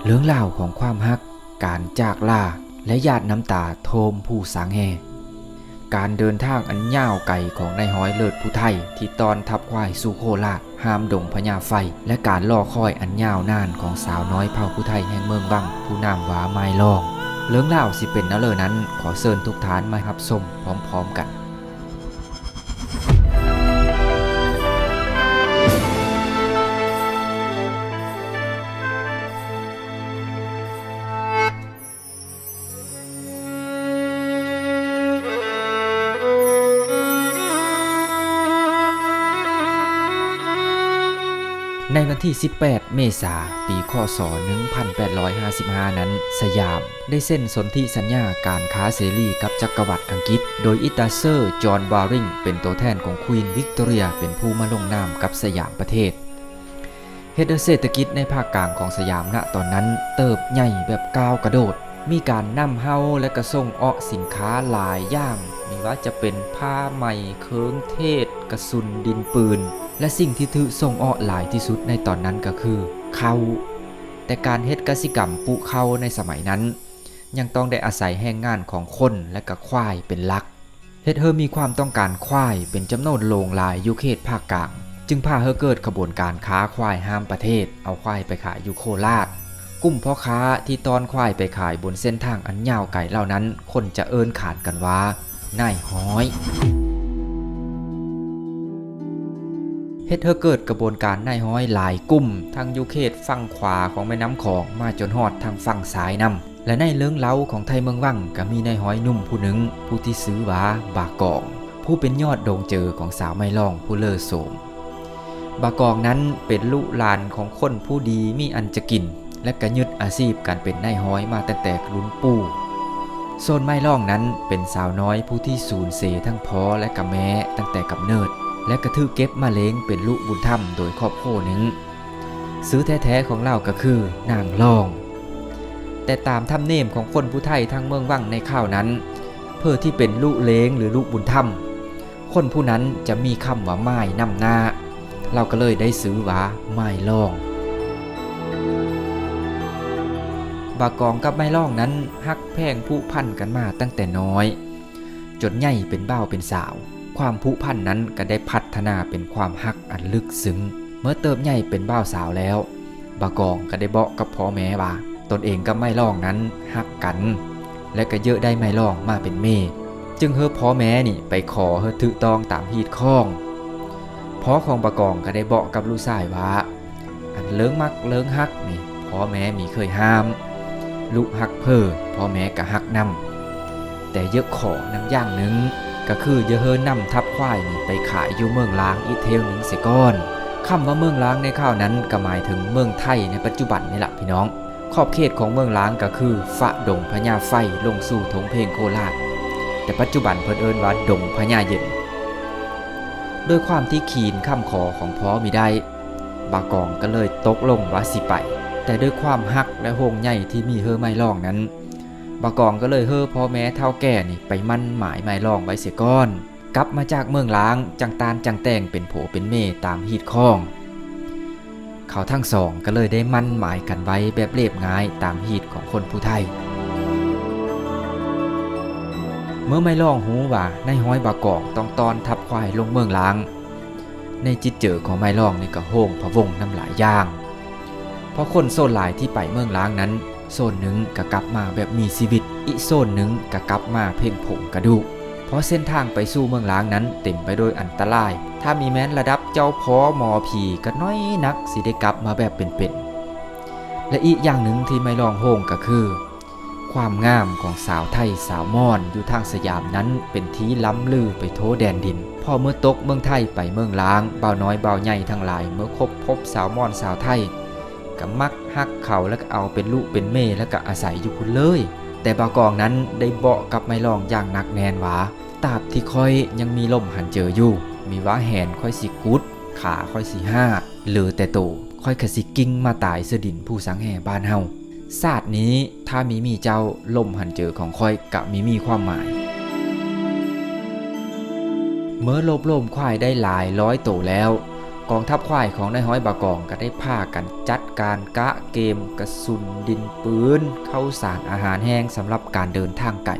เรื่องราวของความฮักการจากลาและหยาดน้ำตาโทมผู้สางแห่การเดินทางอันยาวไกลของนายฮ้อยเลิศผู้ไทยที่ตอนทับควายสู่โคราชห้ามดงพญาไฟและการรอคอยอันยาวนานของสาวน้อยเผ่าผู้ไทยแห่งเมืองบังผู้นามว่าไม้ลองเรื่องราวสิเป็นนั้นเลยนั้นขอเชิญทุกท่านมารับชมพร้อมๆกันในวันที่ 18 เมษายน ปีค.ศ. 1855 นั้นสยามได้เซ็นสนธิสัญญาการค้าเสรีกับจักรวรรดิอังกฤษโดยอิตาเซอร์จอห์นบาริงเป็นตัวแทนของควีนวิกตอเรียเป็นผู้มาลงนามกับสยามประเทศเฮ็ดให้เศรษฐกิจในภาคกลางของสยามณตอนนั้นเติบใหญ่แบบก้าวกระโดดมีการนำเฮาและกระส่งออกสินค้าหลายอย่างมีว่าจะเป็นผ้าไหมเครื่องเทศกระสุนดินปืนและสิ่งที่ถือส่งออกหลายที่สุดในตอนนั้นก็คือข้าวแต่การเฮ็ดกสิกรรมปลูกข้าวในสมัยนั้นยังต้องได้อาศัยแรงงานของคนและก็ควายเป็นหลักเฮ็ดให้มีความต้องการควายเป็นจำนวนโลงหลายอยู่เขตภาคกลางจึงพาให้เกิดขบวนการค้าควายห้ามประเทศเอาควายไปขายอยู่โคราชกลุ่มพ่อค้าที่ตอนควายไปขายบนเส้นทางอันยาวไกลเหล่านั้นคนจะเอิ้นขานกันว่านายฮ้อยเฮ็ดให้เกิดกระบวนการนายฮ้อยหลายกลุ่มทั้งอยู่เขตฝั่งขวาของแม่น้ำของมาจนฮอดทางฝั่งซ้ายนำและในเรื่องเล่าของไทยเมืองวังก็มีนายฮ้อยหนุ่มผู้หนึ่งผู้ที่ซื้อว่าบากองผู้เป็นยอดโด่งเจอของสาวไม้ล่องผู้เลอโสมบากองนั้นเป็นลูกหลานของคนผู้ดีมีอันจะกินและก็ยึดอาชีพการเป็นนายฮ้อยมาตั้งแต่รุ่นปู่โซนไม้ล่องนั้นเป็นสาวน้อยผู้ที่สูญเสียทั้งพ่อและกับแม่ตั้งแต่กำเนิดและกระทือเก็บมาเลี้ยงเป็นลูกบุญธรรมโดยครอบครัวหนึ่งซื้อแท้ๆของเราก็คือนางล่องแต่ตามธรรมเนียมของคนผู้ไทยทั้งเมืองวังในข้าวนั้นเพื่อที่เป็นลูกเลี้ยงหรือลูกบุญธรรมคนผู้นั้นจะมีคำว่าไม้นำหน้าเราก็เลยได้ซื้อว่าไม้ล่องบากองกับไม้ล่องนั้นฮักแพงผูกพันกันมาตั้งแต่น้อยจนใหญ่เป็นบ่าวเป็นสาวความผูกพันนั้นก็ได้พัฒนาเป็นความฮักอันลึกซึ้งเมื่อเติบใหญ่เป็นบ่าวสาวแล้วบากองก็ได้บอกกับพ่อแม่ว่าตนเองกับไม้ล่องนั้นฮักกันและก็เยอะได้ไม้ล่องมาเป็นเม่จึงเฮอพ่อแม่นี่ไปขอเฮอถูกต้องตามฮีดข้องพ่อของบากองก็ได้บอกกับลูกชายว่าอันเลิงมักเลิงฮักนี่พ่อแม่มีเคยห้ามลูกฮักเพ้อพ่อแม่ก็ฮักนำแต่เยอะขอน้ำย่างหนึ่งก็คือเยอะเฮอนำทับควายนี่ไปขายอยู่เมืองล้างอีเทลหนึ่งเสียก้อนคำว่าเมืองล้างในข้าวนั้นก็หมายถึงเมืองไทยในปัจจุบันนี่แหละพี่น้องขอบเขตของเมืองล้างก็คือฝะดงพญาไฟลงสู่ทงเพลงโคราชแต่ปัจจุบันเพิ่นเอิ้นว่าดงพญาเย็นโดยความที่ขีนคำขอของพ่อมิได้บากองก็เลยตกลงว่าสิไปแต่ด้วยความฮักและห่วงใยที่มีเฮอไม้ล่องนั้นบากองก็เลยเฮอพ่อแม่เฒ่าแก่นี่ไปมั่นหมายไม้ล่องไว้เสียก่อนกลับมาจากเมืองล้างจังตานจังแต่งเป็นโผเป็นเมตามฮีดข้องเขาทั้งสองก็เลยได้มั่นหมายกันไว้แบบเรียบง่ายตามฮีดของคนผู้ไทยเมื่อไม้ล่องหูว่านายฮ้อยบากองต้องตอนทับควายลงเมืองล้างในจิตเจอของไม้ล่องนี่ก็โห่งพะวงน้ำหลายอย่างเพราะคนโซนหลายที่ไปเมืองล้างนั้นโซนหนึ่งก็กลับมาแบบมีชีวิตอีกโซนหนึ่งก็กลับมาเพ่งผงกระดูกเพราะเส้นทางไปสู่เมืองล้างนั้นเต็มไปด้วยอันตรายถ้ามีแม้นระดับเจ้าพ่อหมอผีก็น้อยนักสิได้กลับมาแบบเป็นๆและอีกอย่างหนึ่งที่ไม่ลองโฮงก็คือความงามของสาวไทยสาวม่อนอยู่ทางสยามนั้นเป็นที่ล้ำลือไปทั่วแดนดินพอเมื่อตกเมืองไทยไปเมืองล้างบ่าวน้อยบ่าวใหญ่ทั้งหลายเมื่อพบสาวม่อนสาวไทยก็มักฮักเขาแล้วก็เอาเป็นลูกเป็นเม่แล้วก็อาศัยอยู่พุ่นเลยแต่บากองนั้นได้เบาะกับไม้ล่องอย่างหนักแน่นว่าตราบที่ค่อยยังมีลมหันเจออยู่มีว่าแหนค่อยสิกุดขาค่อยสิห้าหรือแต่โตค่อยขสิกิ้งมาตายเสดินผู้สังแห่บ้านเฮาศาสตร์นี้ถ้ามีเจ้าลมหันเจอของค่อยกะมีความหมายเมื่อลบลมควายได้หลายร้อยโตแล้ว กองทัพควายของนายห้อยบากองก็ได้พากันจัดการกะเกมกระสุนดินปืนข้าวสารอาหารแห้งสำหรับการเดินทางไกล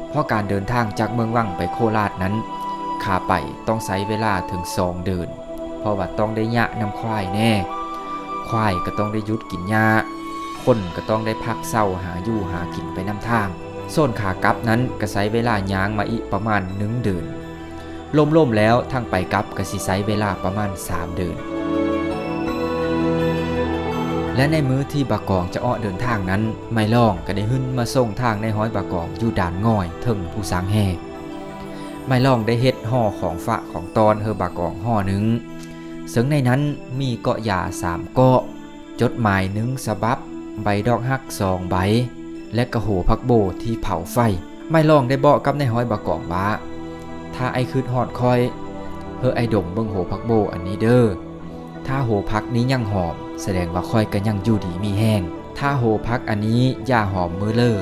เพราะการเดินทางจากเมืองวังไปโคราชนั้นขาไปต้องใช้เวลาถึง2 เดือนเพราะว่าต้องได้ยะนำควายแน่ควายก็ต้องได้ยุดกินหญ้าคนก็ต้องได้พักเศร้าหาอยู่หากินไปนำทางโซนขากลับนั้นก็ใช้เวลาย้างมาอีกประมาณ1 เดือนล่มๆแล้วทางไปกลับก็สิใช้เวลาประมาณ3 เดือนและในมื้อที่บากองจะเดินทางนั้นไม่ล่องก็ได้หึ้นมาส่งทางในห้อยบากองอยู่ด่านง่อยถึงผู้สางแห่ไม่ล่องได้เฮ็ดห่อของฝากของตอนเฮอบากองห่อหนึ่งซึ่งในนั้นมีเกาะหญ้า3 เกาะจดหมาย1 ฉบับใบดอกฮัก2 ใบและกระโหพักโบที่เผาไฟไม่ล่องได้บอกกับในห้อยบากองว่าถ้าไอ้คืดหอดคอยเฮอไอ้ดมเบิ่งโหพักโบอันนี้เด้อถ้าโหพักนี้ยังหอมแสดงว่าคอยก็ยังอยู่ดีมีแห้งถ้าโหพักอันนี้ย่าหอมมือเลอ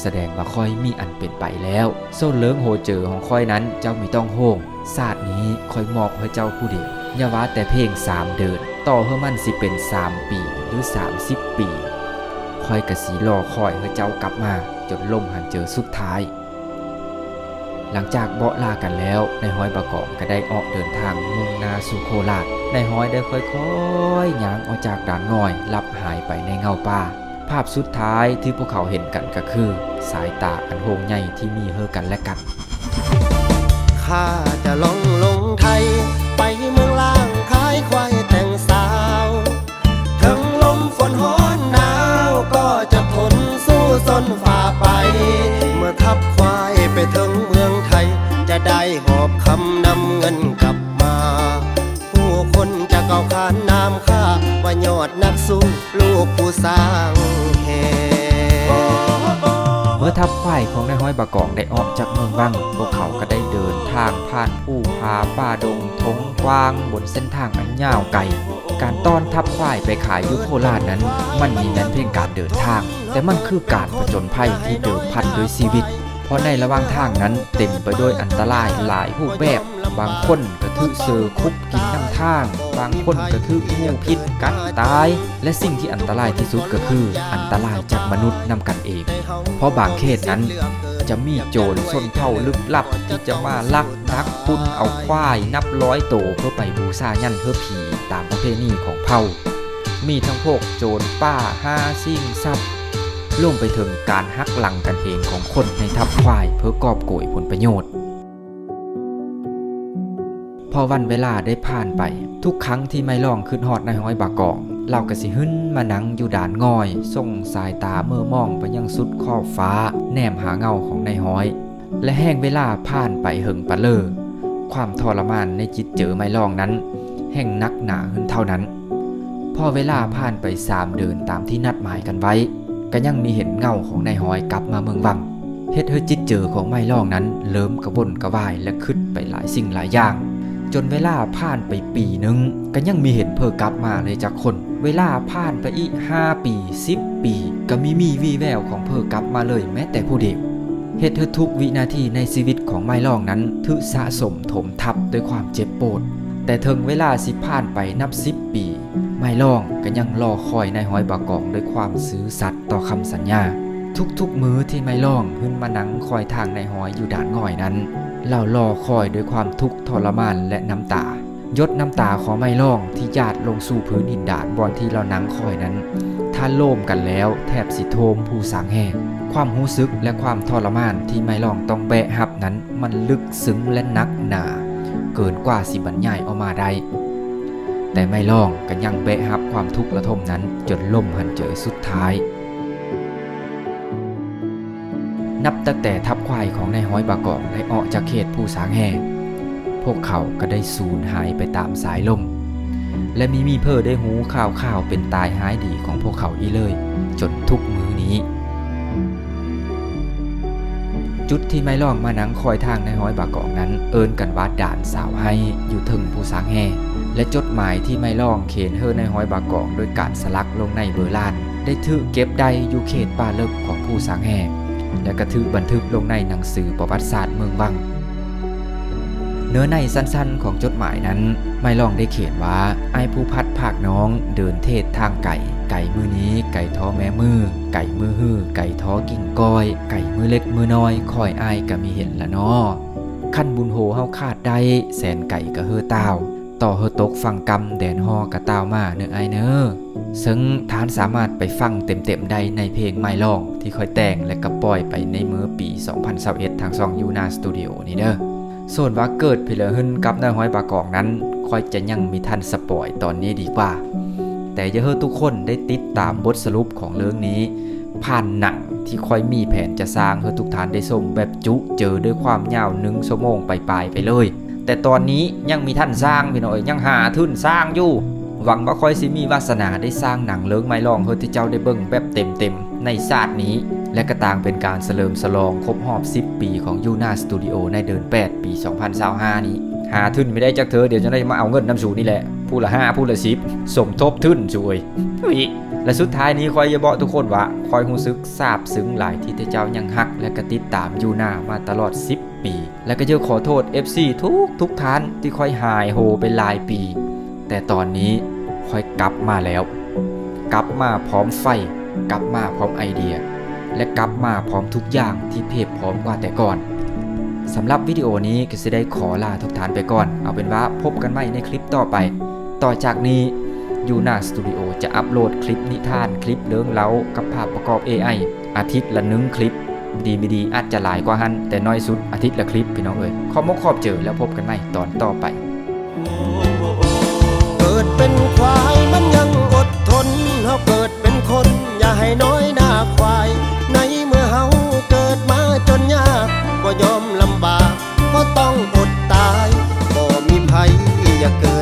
แสดงว่าคอยมีอันเป็นไปแล้วโซ่เลิ้งโหเจอของคอยนั้นเจ้ามีต้องโห่งศาสตร์นี้คอยมอบให้เจ้าผู้เดียวอย่าว่าแต่เพลง3 เดือนต่อเฮอมันสิเป็น3 ปีหรือ30 ปีคอยกะสีรอคอยให้เจ้ากลับมาจนล่มหันเจอสุดท้ายหลังจากเบาะลากันแล้วนายห้อยบากองก็ได้ออกเดินทางมุ่งหน้าสู่โคราชนายห้อยได้ค่อยๆย่างออกจากด่านง่อยลับหายไปในเงาป่าภาพสุดท้ายที่พวกเขาเห็นกันก็คือสายตาอันโหงใหญ่ที่มีเฮอกันและกันข้าจะลงไทยไปเมืองล่างขายควายแต่งสาวถึงลมฝนร้อนหนาวก็จะทนสู้ซนฝ่าไปเมื่อทับควายไปถึงเมืองไทยจะได้หอบคำนำเงินกลับมาผู้คนจะเก่าขานนามข้าว่ายอดนักสู้ลูกผู้สร้างแห่เมื่อทัพควายของนายห้อยบากองได้ออกจากเมืองวังพวกเขาก็ได้เดินทางผ่านภูผาป่าดงทงกว้างบนเส้นทางอันยาวไกลการต้อนทัพควายไปขายยุคโคราชนั้นมันมีนั้นเพียงการเดินทางแต่มันคือการผจญภัยที่เดิมพันด้วยชีวิตเพราะในระหว่างทางนั้นเต็มไปด้วยอันตรายหลายรูปแบบบางคนก็ถูกเสือคุบกินน้ำทางบางคนก็ถูกงูพิษกัดตายและสิ่งที่อันตรายที่สุดก็คืออันตรายจากมนุษย์นำกันเองเพราะบางเขตนั้นจะมีโจรชนเผ่าลึกลับที่จะมาลักนักปุ้นเอาควายนับ100 โตเพื่อไปบูชายันเพื่อผีตามประเพณีของเผ่ามีทั้งพวกโจรป้า5 สิ่งทรัพย์รวมไปถึงการหักหลังกันเองของคนในทัพควายเพื่อกอบโกยผลประโยชน์พอวันเวลาได้ผ่านไปทุกครั้งที่ไม่ล่องขึ้นฮอดนายห้อยบากองเราก็สิหึ้นมานั่งอยู่ด่านง่อยส่งสายตาเมื่อมองไปยังสุดขอบฟ้าแนมหาเงาของนายห้อยและแห้งเวลาผ่านไปหึงปะเลอความทรมานในจิตเจอไม่ล่องนั้นแห่งนักหนาขึ้นเท่านั้นพอเวลาผ่านไป3 เดือนตามที่นัดหมายกันไว้ก็ยังมีเห็นเงาของนายห้อยกลับมาเมืองวังเฮ็ดให้จิตเจอของไม่ล่องนั้นเริ่มกระวนกระวายและคิดไปหลายสิ่งหลายอย่างจนเวลาผ่านไปปีหนึ่งก็ยังมีเห็นเพิ่กลับมาเลยจากคนเวลาผ่านไปอีก5 ปี10 ปีก็มีวี่แววของเพิ่กลับมาเลยแม้แต่ผู้เดียวเฮ็ดให้ทุกวินาทีในชีวิตของไม่ล่องนั้นถือสะสมถมทับด้วยความเจ็บปวดแต่ถึงเวลาสิผ่านไปนับ10 ปีไม่ล่องก็ยังรอคอยนายห้อยบากองด้วยความซื่อสัตย์ต่อคำสัญญาทุกมื้อที่ไม่ล่องขึ้นมานั่งคอยทางนายห้อยอยู่ด่านง่อยนั้นเรารอคอยด้วยความทุกข์ทรมานและน้ำตายดน้ำตาของไม่ล่องที่หยาดลงสู่พื้นหินด่านบอนที่เรานั่งคอยนั้นถ้าโล่มกันแล้วแทบสิโทมผู้สางแห่ความรู้สึกและความทรมานที่ไม่ล่องต้องแบกรับนั้นมันลึกซึ้งและนักหนาเกินกว่าสิบรรยายออกมาได้แต่ไม่ล่องก็ยังแบกรับความทุกข์ระทมนั้นจนล่มหันเจอสุดท้ายนับตั้งแต่ทัพควายของนายห้อยบากองได้ออกจากเขตผู้สางแห่พวกเขาก็ได้สูญหายไปตามสายลมและมีเพื่อได้หูข่าวเป็นตายหายดีของพวกเขาอีเลยจนทุกมื้อนี้จุดที่ไม่ล่องมานั่งคอยทางนายห้อยบากองนั้นเอิ้นกันว่าด่านสาวให้อยู่ถึงผู้สางแห่และจดหมายที่ไม่ล่องเขียนเฮอนายห้อยบากองโดยการสลักลงในเบอร์ลานได้ถือเก็บได้อยู่เขตป่าเลิกของผู้สางแห่และก็ถือบันทึกลงในหนังสือประวัติศาสตร์เมืองวัง เนื้อในสั้นๆของจดหมายนั้นไม่ลองได้เขียนว่าไอ้ผู้พัดภาคน้องเดินเทศทางไก่ไก่มือนี้ไก่ท้อแม่มือไก่มือฮื้อไก่ท้อกิ่งก้อยไก่มือเล็กมือน้อยคอยอายก็มีเห็นละน้อขั้นบุญโหเฮาขาดได้แสนไก่ก็เฮอตาวต่อเฮอตกฟังกำแดนฮอกะตาวมาเนื้อไอเนอซึ่งทานสามารถไปฟังเต็มๆได้ในเพลงไม่ลองที่ค่อยแต่งและก็ปล่อยไปในเมื่อปี 2021 ทางช่องยูนาสตูดิโอนี่เด้อส่วนว่าเกิดพิเลหึนกับนายห้อยบากองนั้นค่อยจะยังมีทันสปอยตอนนี้ดีกว่าแต่อย่าให้ทุกคนได้ติดตามบทสรุปของเรื่องนี้ผ่านหนังที่ค่อยมีแผนจะสร้างให้ทุกท่านได้ชมแบบจุเจอด้วยความยาว1 ชั่วโมงไปไปเลยแต่ตอนนี้ยังมีท่านสร้างพี่น้อยยังหาทุนสร้างอยู่หวังว่าค่อยสิมีวาสนาได้สร้างหนังเรื่องไม่ลองให้ที่เจ้าได้เบิ่งแบบเต็มๆในชาตินี้และก็ต่างเป็นการเฉลิมฉลองครบรอบ10 ปีของยูนาสตูดิโอในเดือน8 ปี 2025 นี้หาทุนไม่ได้จากเธอเดี๋ยวจะได้มาเอาเงินน้ำสูนี่แหละผู้ละ5ผู้ละ10สมทบทุนช่วยและสุดท้ายนี้คอยจะบอกทุกคนว่าคอยรู้สึกซาบซึ้งหลายที่เจ้ายังฮักและก็ติดตามยูนามาตลอด10 ปีและก็เจอขอโทษ FC ทุกท่านที่คอยหายโหเป็นหลายปีแต่ตอนนี้คอยกลับมาแล้วกลับมาพร้อมไฟกลับมาพร้อมไอเดียและกลับมาพร้อมทุกอย่างที่เพียบพร้อมกว่าแต่ก่อนสำหรับวิดีโอนี้ก็จะได้ขอลาทุกท่านไปก่อนเอาเป็นว่าพบกันใหม่ในคลิปต่อไปต่อจากนี้ยูนาสตูดิโอจะอัปโหลดคลิปนิทานคลิปเรื่องเล่ากับภาพประกอบ AI อาทิตย์ละ1 คลิปดีไม่ดีอาจจะหลายกว่าหันแต่น้อยสุดอาทิตย์ละคลิปพี่น้องเอ๋ยขอบเจอแล้วพบกันใหม่ตอนต่อไปเกิดเป็นควายมันยังอดทนเฮาเกิดเป็นคนอย่าให้น้อยหน้าควายในเมื่อเฮาเกิดมาจนยากบ่ยอมลำบากก็ต้องอดตายบ่มีภัยอย่าเกิด